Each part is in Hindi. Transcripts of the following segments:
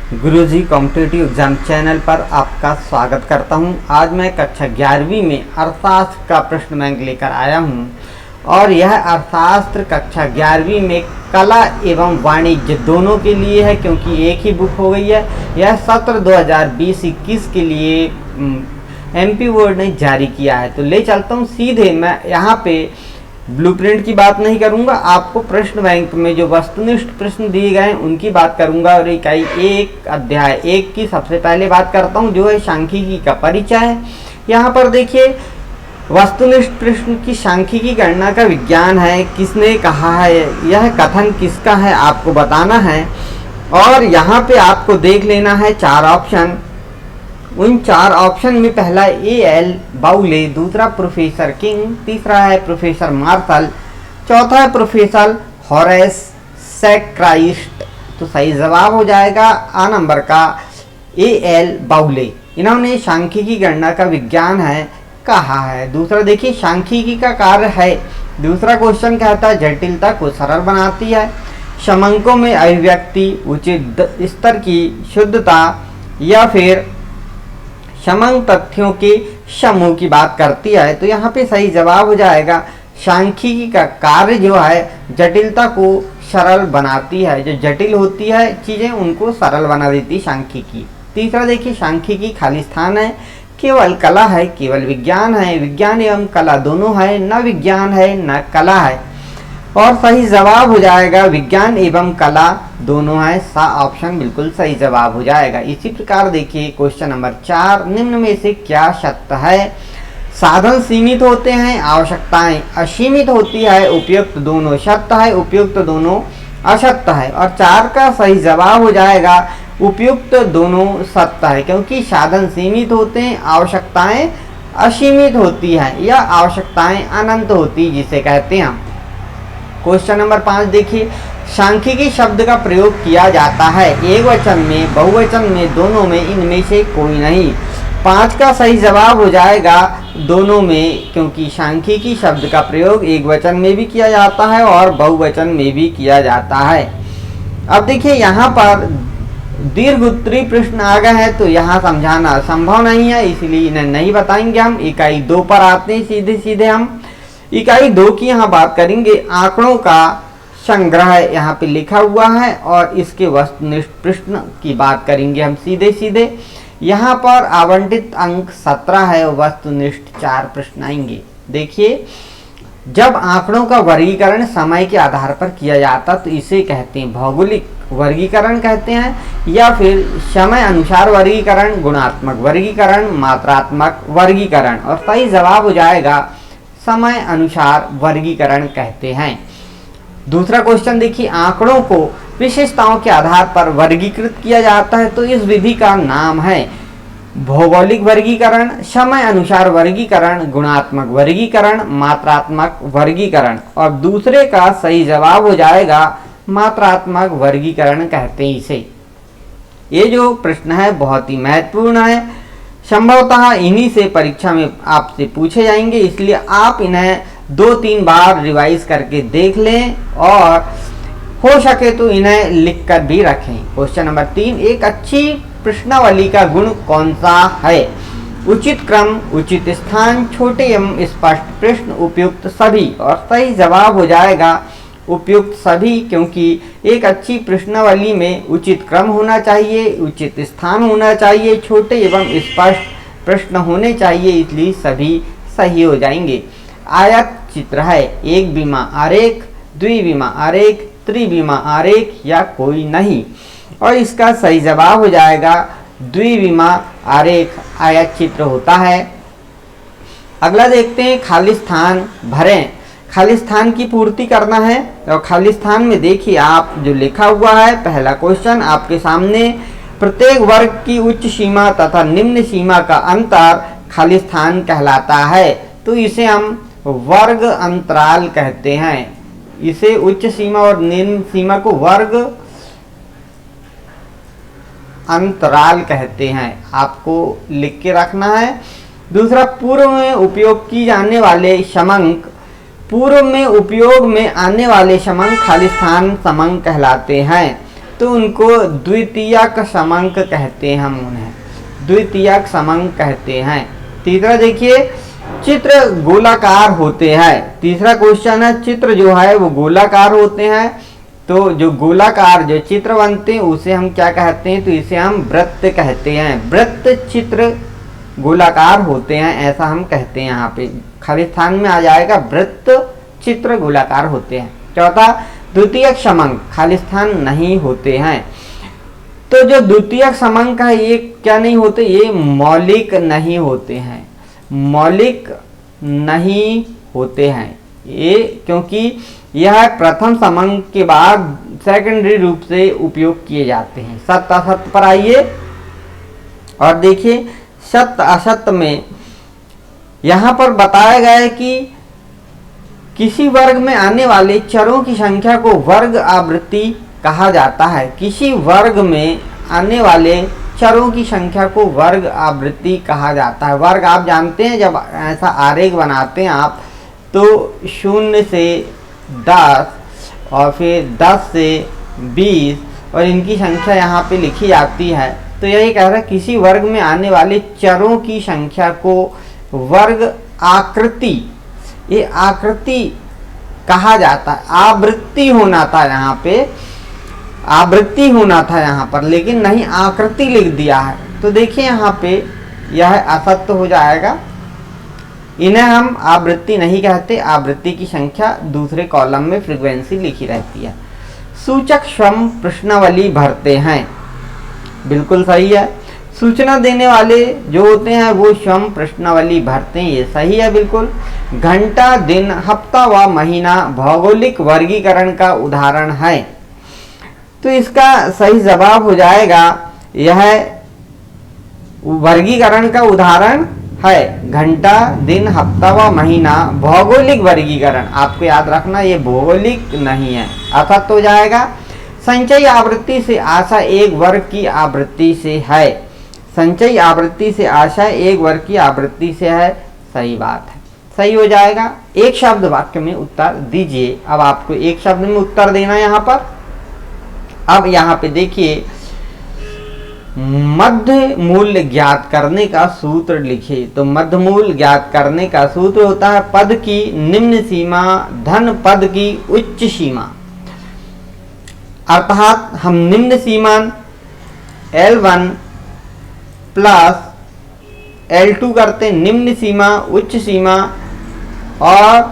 गुरुजी कॉम्पिटिटिव एग्जाम चैनल पर आपका स्वागत करता हूं। आज मैं कक्षा 11वीं में अर्थशास्त्र का प्रश्न बैंक लेकर आया हूं और यह अर्थशास्त्र कक्षा 11वीं में कला एवं वाणिज्य दोनों के लिए है, क्योंकि एक ही बुक हो गई है। यह सत्र 2020-21 के लिए एमपी बोर्ड ने जारी किया है। तो ले चलता हूं सीधे। मैं यहाँ पे ब्लूप्रिंट की बात नहीं करूंगा, आपको प्रश्न बैंक में जो वस्तुनिष्ठ प्रश्न दिए गए हैं उनकी बात करूंगा। और इकाई 1 अध्याय 1 की सबसे पहले बात करता हूं, जो है सांख्यिकी का परिचय है। यहाँ पर देखिए, वस्तुनिष्ठ प्रश्न की सांख्यिकी गणना का विज्ञान है। किसने कहा है, यह कथन किसका है, आपको बताना है। और यहाँ पे आपको देख लेना है 4 ऑप्शन। उन 4 ऑप्शन में पहला A.L. बाउले, दूसरा प्रोफेसर किंग, तीसरा है प्रोफेसर मार्शल, चौथा है प्रोफेसर हॉरेस सैक्राइस्ट। तो सही जवाब हो जाएगा आ नंबर का A.L. बाउले। इन्होंने सांख्यिकी गणना का विज्ञान है कहा है। दूसरा देखिए, सांख्यिकी का कार्य है। दूसरा क्वेश्चन कहता है जटिलता को सरल बनाती है, समंकों में अभिव्यक्ति, उचित स्तर की शुद्धता, या फिर समंक तथ्यों के समूह की बात करती है। तो यहाँ पे सही जवाब हो जाएगा सांख्यिकी का कार्य जो है जटिलता को सरल बनाती है। जो जटिल होती है चीजें उनको सरल बना देती सांख्यिकी। तीसरा देखिए, सांख्यिकी खाली स्थान है, केवल कला है, केवल विज्ञान है, विज्ञान एवं कला दोनों है, न विज्ञान है न कला है। और सही जवाब हो जाएगा विज्ञान एवं कला दोनों है। सा ऑप्शन बिल्कुल सही जवाब हो जाएगा। इसी प्रकार देखिए क्वेश्चन नंबर 4, निम्न में से क्या सत्य है। साधन सीमित होते हैं, आवश्यकताएं असीमित होती है, उपयुक्त दोनों सत्य है, उपयुक्त दोनों असत्य है। और 4 का सही जवाब हो जाएगा उपयुक्त दोनों सत्य है, क्योंकि साधन सीमित होते हैं, आवश्यकताएं असीमित होती है या आवश्यकताएं अनंत होती जिसे कहते हैं हम। क्वेश्चन नंबर 5 देखिए, सांख्यिकी शब्द का प्रयोग किया जाता है एक वचन में, बहुवचन में, दोनों में, इनमें से कोई नहीं। 5 का सही जवाब हो जाएगा दोनों में, क्योंकि सांख्यिकी शब्द का प्रयोग एक वचन में भी किया जाता है और बहुवचन में भी किया जाता है। अब देखिए यहाँ पर दीर्घ उत्तरी प्रश्न आ गए हैं, तो यहाँ समझाना संभव नहीं है, इसलिए इन्हें नहीं बताएंगे हम। इकाई 2 पर आते हैं सीधे हम। इकाई 2 की यहाँ बात करेंगे। आंकड़ों का संग्रह यहाँ पे लिखा हुआ है और इसके वस्तुनिष्ठ प्रश्न की बात करेंगे हम सीधे। यहाँ पर आवंटित अंक 17 है और वस्तुनिष्ठ 4 प्रश्न आएंगे। देखिए, जब आंकड़ों का वर्गीकरण समय के आधार पर किया जाता तो इसे कहते हैं भौगोलिक वर्गीकरण कहते हैं, या फिर समय अनुसार वर्गीकरण, गुणात्मक वर्गीकरण, मात्रात्मक वर्गीकरण। और सही जवाब हो जाएगा समय अनुसार वर्गीकरण कहते हैं। दूसरा क्वेश्चन देखिए, आंकड़ों को विशेषताओं के आधार पर वर्गीकृत किया जाता है, तो इस विधि का नाम है भौगोलिक वर्गीकरण, समय अनुसार वर्गीकरण, गुणात्मक वर्गीकरण, मात्रात्मक वर्गीकरण। और दूसरे का सही जवाब हो जाएगा मात्रात्मक वर्गीकरण कहते हैं इसे। ये जो प्रश्न है बहुत ही महत्वपूर्ण है, संभवतः इन्हीं से परीक्षा में आपसे पूछे जाएंगे, इसलिए आप इन्हें 2-3 बार रिवाइज करके देख लें और हो सके तो इन्हें लिख कर भी रखें। क्वेश्चन नंबर 3, एक अच्छी प्रश्नावली का गुण कौन सा है। उचित क्रम, उचित स्थान, छोटे एवं स्पष्ट प्रश्न, उपयुक्त सभी। और सही जवाब हो जाएगा उपयुक्त सभी, क्योंकि एक अच्छी प्रश्नावली में उचित क्रम होना चाहिए, उचित स्थान होना चाहिए, छोटे एवं स्पष्ट प्रश्न होने चाहिए, इसलिए सभी सही हो जाएंगे। आयत चित्र है, एक विमा आरेख, द्विविमा आरेख, त्रिविमा आरेख या कोई नहीं। और इसका सही जवाब हो जाएगा द्विविमा आरेख आयत चित्र होता है। अगला देखते हैं, खाली स्थान भरें। खाली स्थान की पूर्ति करना है और खाली स्थान में देखिए आप जो लिखा हुआ है, पहला क्वेश्चन आपके सामने, प्रत्येक वर्ग की उच्च सीमा तथा निम्न सीमा का अंतर खाली स्थान कहलाता है। तो इसे हम वर्ग अंतराल कहते हैं। इसे उच्च सीमा और निम्न सीमा को वर्ग अंतराल कहते हैं, आपको लिख के रखना है। दूसरा, पूर्व में उपयोग की जाने वाले समंक, पूर्व में उपयोग में आने वाले समंक खाली स्थान समंक कहलाते हैं। तो उनको द्वितीयक समंक कहते हैं, हम उन्हें द्वितीयक समंक कहते हैं। तीसरा देखिए, चित्र गोलाकार होते हैं। तीसरा क्वेश्चन है, चित्र जो है वो गोलाकार होते हैं, तो जो गोलाकार जो चित्र बनते हैं उसे हम क्या कहते हैं, तो इसे हम वृत्त कहते हैं। वृत्त चित्र गोलाकार होते हैं, ऐसा हम कहते हैं। यहाँ पे खाली स्थान में आ जाएगा, वृत्त चित्र गोलाकार होते हैं। चौथा, द्वितीयक समंक खाली स्थान नहीं होते हैं। तो जो द्वितीयक समंक है ये क्या नहीं होते, ये मौलिक नहीं होते हैं, मौलिक नहीं होते हैं ये, क्योंकि यह प्रथम समंक के बाद सेकेंडरी रूप से उपयोग किए जाते हैं। सत्य असत्य पर आइए और देखिए, सत्य असत्य में यहाँ पर बताया गया है कि किसी वर्ग में आने वाले चरों की संख्या को वर्ग आवृत्ति कहा जाता है। किसी वर्ग में आने वाले चरों की संख्या को वर्ग आवृत्ति कहा जाता है। वर्ग आप जानते हैं, जब ऐसा आरेख बनाते हैं आप, तो 0 से 10 और फिर 10 से 20 और इनकी संख्या यहाँ पे लिखी जाती है। तो यही कह रहा है, किसी वर्ग में आने वाले चरों की संख्या को वर्ग आकृति, ये आकृति कहा जाता है। आवृत्ति होना था यहाँ पे, आवृत्ति होना था यहाँ पर, लेकिन नहीं आकृति लिख दिया है। तो देखिए यहाँ पे यह असत्य हो जाएगा, इन्हें हम आवृत्ति नहीं कहते। आवृत्ति की संख्या दूसरे कॉलम में फ्रीक्वेंसी लिखी रहती है। सूचक स्वयं प्रश्नावली भरते हैं, बिल्कुल सही है। सूचना देने वाले जो होते हैं वो स्वयं प्रश्नावली भरते हैं, ये सही है बिल्कुल। घंटा, दिन, हफ्ता व महीना भौगोलिक वर्गीकरण का उदाहरण है, तो इसका सही जवाब हो जाएगा, यह वर्गीकरण का उदाहरण है। घंटा, दिन, हफ्ता व महीना भौगोलिक वर्गीकरण, आपको याद रखना ये भौगोलिक नहीं है, असत्य हो जाएगा। संचयी आवृत्ति से आशा एक वर्ग की आवृत्ति से है। संचयी आवृत्ति से आशा एक वर्ग की आवृत्ति से है, सही बात है, सही हो जाएगा। एक शब्द वाक्य में उत्तर दीजिए। अब आपको एक शब्द में उत्तर देना यहाँ पर। अब यहाँ पे देखिए, मध्य मूल्य ज्ञात करने का सूत्र लिखिए। तो मध्य मूल्य ज्ञात करने का सूत्र होता है पद की निम्न सीमा धन पद की उच्च सीमा। अर्थात हम निम्न सीमा L1 प्लस L2 करते, निम्न सीमा उच्च सीमा और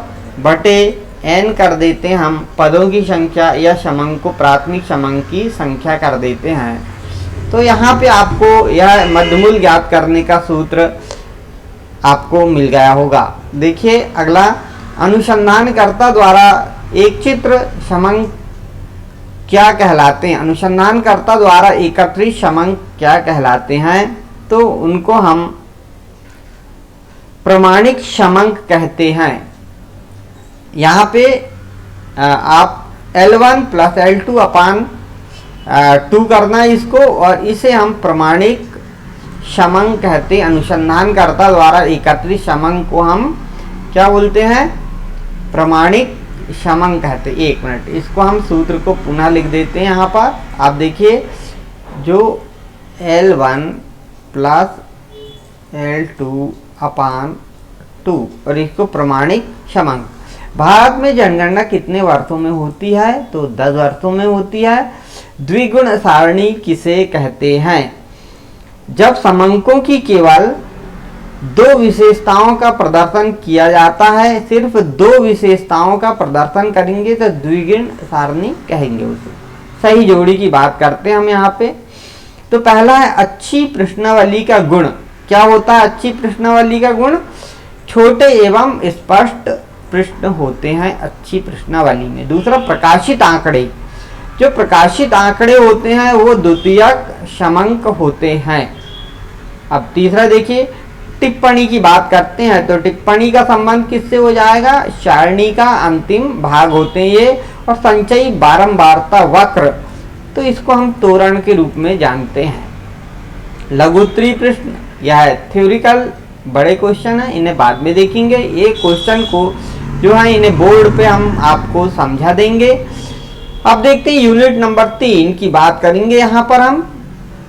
बटे n कर देते हैं हम पदों की संख्या या समंक को प्राथमिक समंक की संख्या कर देते हैं। तो यहाँ पे आपको यह मध्यमूल ज्ञात करने का सूत्र आपको मिल गया होगा। देखिए अगला, अनुसंधानकर्ता द्वारा एक चित्र समंक क्या कहलाते हैं। अनुसंधानकर्ता द्वारा एकत्रित समंक क्या कहलाते हैं, तो उनको हम प्रमाणिक समंक कहते हैं। यहाँ पे आप L1 प्लस L2 अपान 2 करना है इसको, और इसे हम प्रमाणिक समंक कहते हैं। अनुसंधानकर्ता द्वारा एकत्रित समंक को हम क्या बोलते हैं, प्रमाणिक समंक कहते हैं। एक मिनट, इसको हम सूत्र को पुनः लिख देते हैं यहाँ पर। आप देखिए, जो L1 प्लस L2 अपान 2 और इसको प्रमाणिक समंक। भारत में जनगणना कितने वर्षों में होती है, तो 10 वर्षों में होती है। द्विगुण सारणी किसे कहते हैं, जब समंकों की केवल 2 विशेषताओं का प्रदर्शन किया जाता है, सिर्फ 2 विशेषताओं का प्रदर्शन करेंगे तो द्विगुण सारणी कहेंगे उसे। सही जोड़ी की बात करते हैं हम यहाँ पे। तो पहला है अच्छी प्रश्नावली का गुण। क्या होता है अच्छी प्रश्नावली का गुण, छोटे एवं स्पष्ट प्रश्न होते हैं अच्छी प्रश्नावली में। दूसरा, प्रकाशित आंकड़े। जो प्रकाशित आंकड़े होते हैं वो द्वितीयक समंक होते हैं। अब तीसरा देखिए, टिप्पणी की बात करते हैं, तो टिप्पणी का संबंध किससे हो जाएगा, सारणी का अंतिम भाग होते हैं ये। और संचयी बारंबारता वक्र, तो इसको हम तोरण के रूप में जानते हैं। लघुत्तरी प्रश्न, यह थ्योरिकल बड़े क्वेश्चन है, इन्हें बाद में देखेंगे। ये क्वेश्चन को जो है इन्हें बोर्ड पे हम आपको समझा देंगे। अब देखते हैं यूनिट नंबर 3 की बात करेंगे यहाँ पर हम,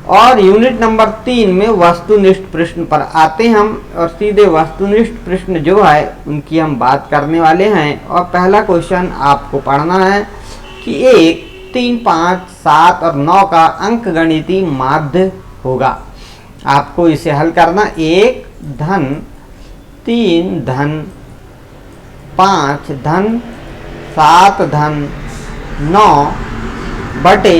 और यूनिट नंबर 3 में वस्तुनिष्ठ प्रश्न पर आते हैं हम, और सीधे वस्तुनिष्ठ प्रश्न जो है उनकी हम बात करने वाले हैं। और पहला क्वेश्चन आपको पढ़ना है कि 1, 3, 5, 7 और 9 का अंकगणितीय माध्य होगा। आपको इसे हल करना 1 धन 3 धन 5 धन 7 धन 9 बटे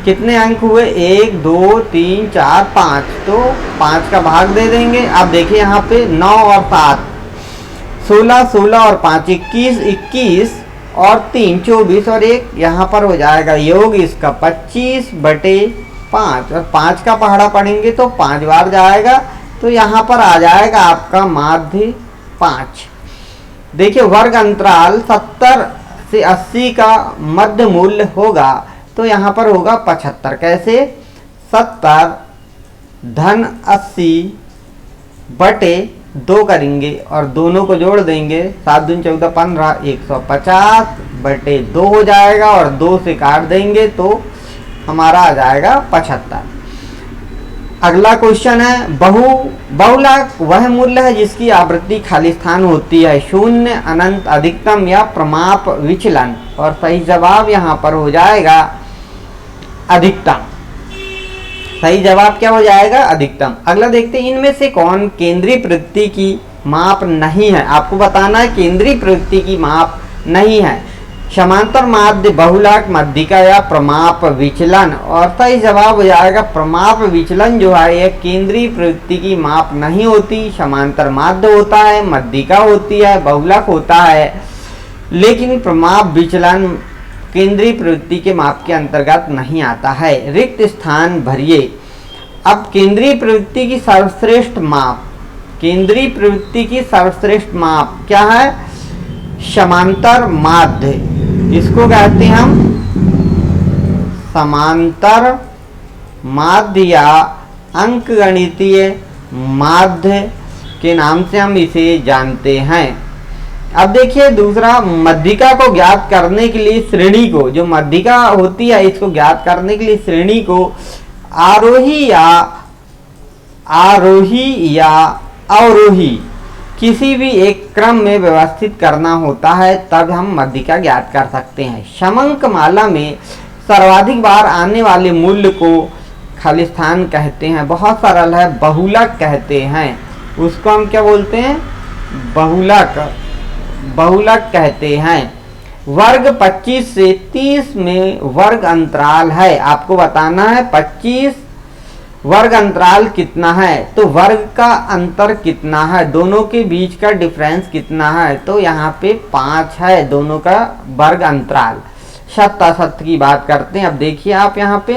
कितने अंक हुए 1 2 3 4 5, तो 5 का भाग दे देंगे। अब देखिए यहाँ पे 9 और 7 16, 16 और 5 21, 21 और 3 24 और 1 यहाँ पर हो जाएगा योग इसका 25 बटे 5, और 5 का पहाड़ा पढ़ेंगे तो 5 बार जाएगा, तो यहाँ पर आ जाएगा आपका माध्य 5। देखिए वर्ग अंतराल 70 से 80 का मध्य मूल्य होगा, तो यहाँ पर होगा 75। कैसे? 70 धन 80 बटे 2 करेंगे और दोनों को जोड़ देंगे, 7 दूनी 14 15, 150 बटे 2 हो जाएगा, और 2 से काट देंगे तो हमारा आ जाएगा 75। अगला क्वेश्चन है बहुलक वह मूल्य है जिसकी आवृत्ति खाली स्थान होती है, शून्य, अनंत, अधिकतम या प्रमाप विचलन, और सही जवाब यहाँ पर हो जाएगा अधिकतम। सही जवाब क्या हो जाएगा? अधिकतम। अगला देखते हैं इनमें से कौन केंद्रीय प्रवृत्ति की माप नहीं है। आपको बताना है केंद्रीय प्रवृत्ति की माप नहीं है, समांतर माध्य, बहुलक, मध्यिका या प्रमाप विचलन, और सही जवाब हो जाएगा प्रमाप विचलन जो है यह केंद्रीय प्रवृत्ति की माप नहीं होती। समांतर माध्य होता है, मध्यिका होती है, बहुलक होता है, लेकिन प्रमाप विचलन केंद्रीय प्रवृत्ति के माप के अंतर्गत नहीं आता है। रिक्त स्थान भरिए। अब केंद्रीय प्रवृत्ति की सर्वश्रेष्ठ माप, केंद्रीय प्रवृत्ति की सर्वश्रेष्ठ माप क्या है? समांतर माध्य, इसको कहते हैं हम समांतर माध्य या अंकगणितीय माध्य के नाम से हम इसे जानते हैं। अब देखिए दूसरा, मध्यिका को ज्ञात करने के लिए श्रेणी को, जो मध्यिका होती है इसको ज्ञात करने के लिए श्रेणी को आरोही या अवरोही किसी भी एक क्रम में व्यवस्थित करना होता है, तब हम मध्यिका ज्ञात कर सकते हैं। समंक माला में सर्वाधिक बार आने वाले मूल्य को खाली स्थान कहते हैं। बहुत सरल है, बहुलक कहते हैं उसको। हम क्या बोलते हैं? बहुलक कहते हैं। वर्ग 25 से 30 में वर्ग अंतराल है। आपको बताना है 25 वर्ग अंतराल कितना है, तो वर्ग का अंतर कितना है, दोनों के बीच का डिफरेंस कितना है, तो यहाँ पे 5 है दोनों का वर्ग अंतराल। शत की बात करते हैं। अब देखिए आप यहाँ पे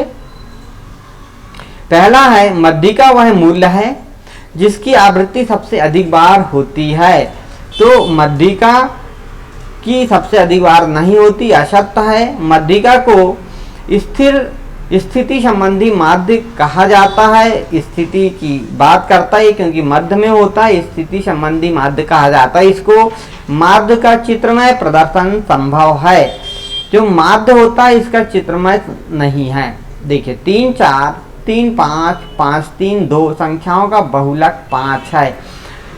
पहला है मध्यिका वह मूल्य है जिसकी आवृत्ति सबसे अधिक बार होती है, तो मध्यिका की सबसे अधिक बार नहीं होती, असत्य है। मध्यिका को स्थिति संबंधी माध्य कहा जाता है। स्थिति की बात करता है क्योंकि मध्य में होता है, स्थिति संबंधी माध्य कहा जाता है इसको। माध्य का चित्रमय प्रदर्शन संभव है। जो माध्य होता है इसका चित्रमय नहीं है। देखिए 3 4 3 5 5 3 2 संख्याओं का बहुलक 5 है।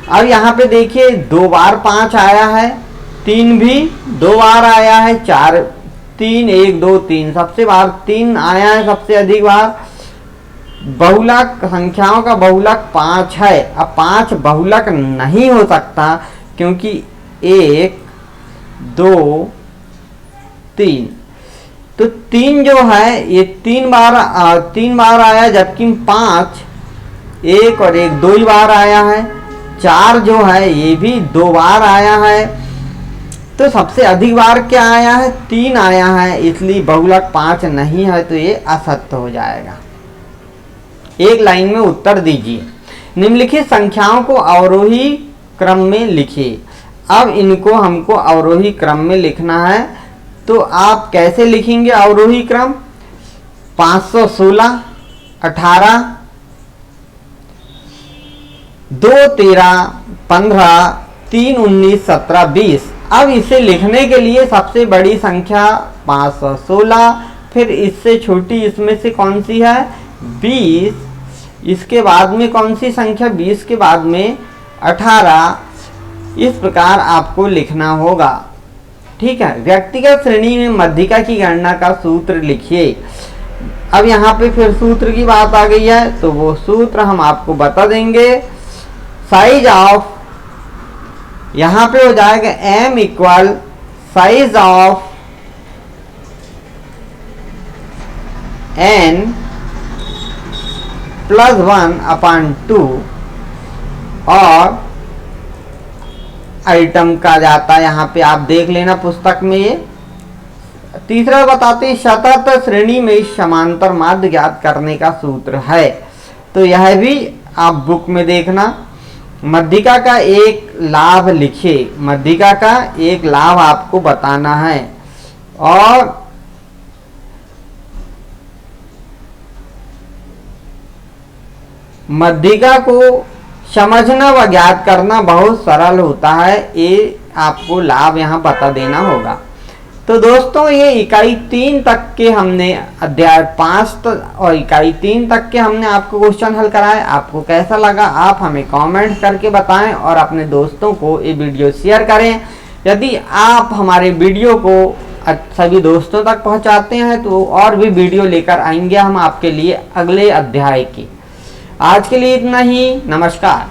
अब यहाँ पे देखिए 2 बार 5 आया है, 3 भी 2 बार आया है, 4 3 1 2 3 सबसे बार 3 आया है सबसे अधिक बार। बहुलक संख्याओं का बहुलक 5 है। अब 5 बहुलक नहीं हो सकता क्योंकि 1 2 3, तो 3 जो है ये 3 बार आया, जबकि 5 1 और 1 2 ही बार आया है। 4 जो है ये भी 2 बार आया है, तो सबसे अधिक बार क्या आया है? 3 आया है, इसलिए बहुलक 5 नहीं है, तो ये असत्य हो जाएगा। एक लाइन में उत्तर दीजिए। निम्नलिखित संख्याओं को अवरोही क्रम में लिखिए। अब इनको हमको अवरोही क्रम में लिखना है, तो आप कैसे लिखेंगे अवरोही क्रम? 516 18 2 13 15 3 19 17 20। अब इसे लिखने के लिए सबसे बड़ी संख्या 516, फिर इससे छोटी इसमें से कौन सी है 20, इसके बाद में कौन सी संख्या 20 के बाद में 18, इस प्रकार आपको लिखना होगा। ठीक है, व्यक्तिगत श्रेणी में मध्यिका की गणना का सूत्र लिखिए। अब यहाँ पे फिर सूत्र की बात आ गई है, तो वो सूत्र हम आपको बता देंगे। साइज ऑफ, यहाँ पे हो जाएगा m equal size of n plus 1/2 और आइटम का जाता है, यहाँ पे आप देख लेना पुस्तक में। ये तीसरा बताते हैं शतरत श्रेणी में समांतर माध्य ज्ञात करने का सूत्र है, तो यह भी आप बुक में देखना। मध्यिका का एक लाभ लिखिए, मध्यिका का एक लाभ आपको बताना है। और मध्यिका को समझना व ज्ञात करना बहुत सरल होता है, ये आपको लाभ यहाँ बता देना होगा। तो दोस्तों ये इकाई 3 तक के हमने अध्याय 5 और इकाई 3 तक के हमने आपको क्वेश्चन हल कराए। आपको कैसा लगा आप हमें कमेंट करके बताएं और अपने दोस्तों को ये वीडियो शेयर करें। यदि आप हमारे वीडियो को सभी दोस्तों तक पहुंचाते हैं तो और भी वीडियो लेकर आएंगे हम आपके लिए अगले अध्याय की। आज के लिए इतना ही, नमस्कार।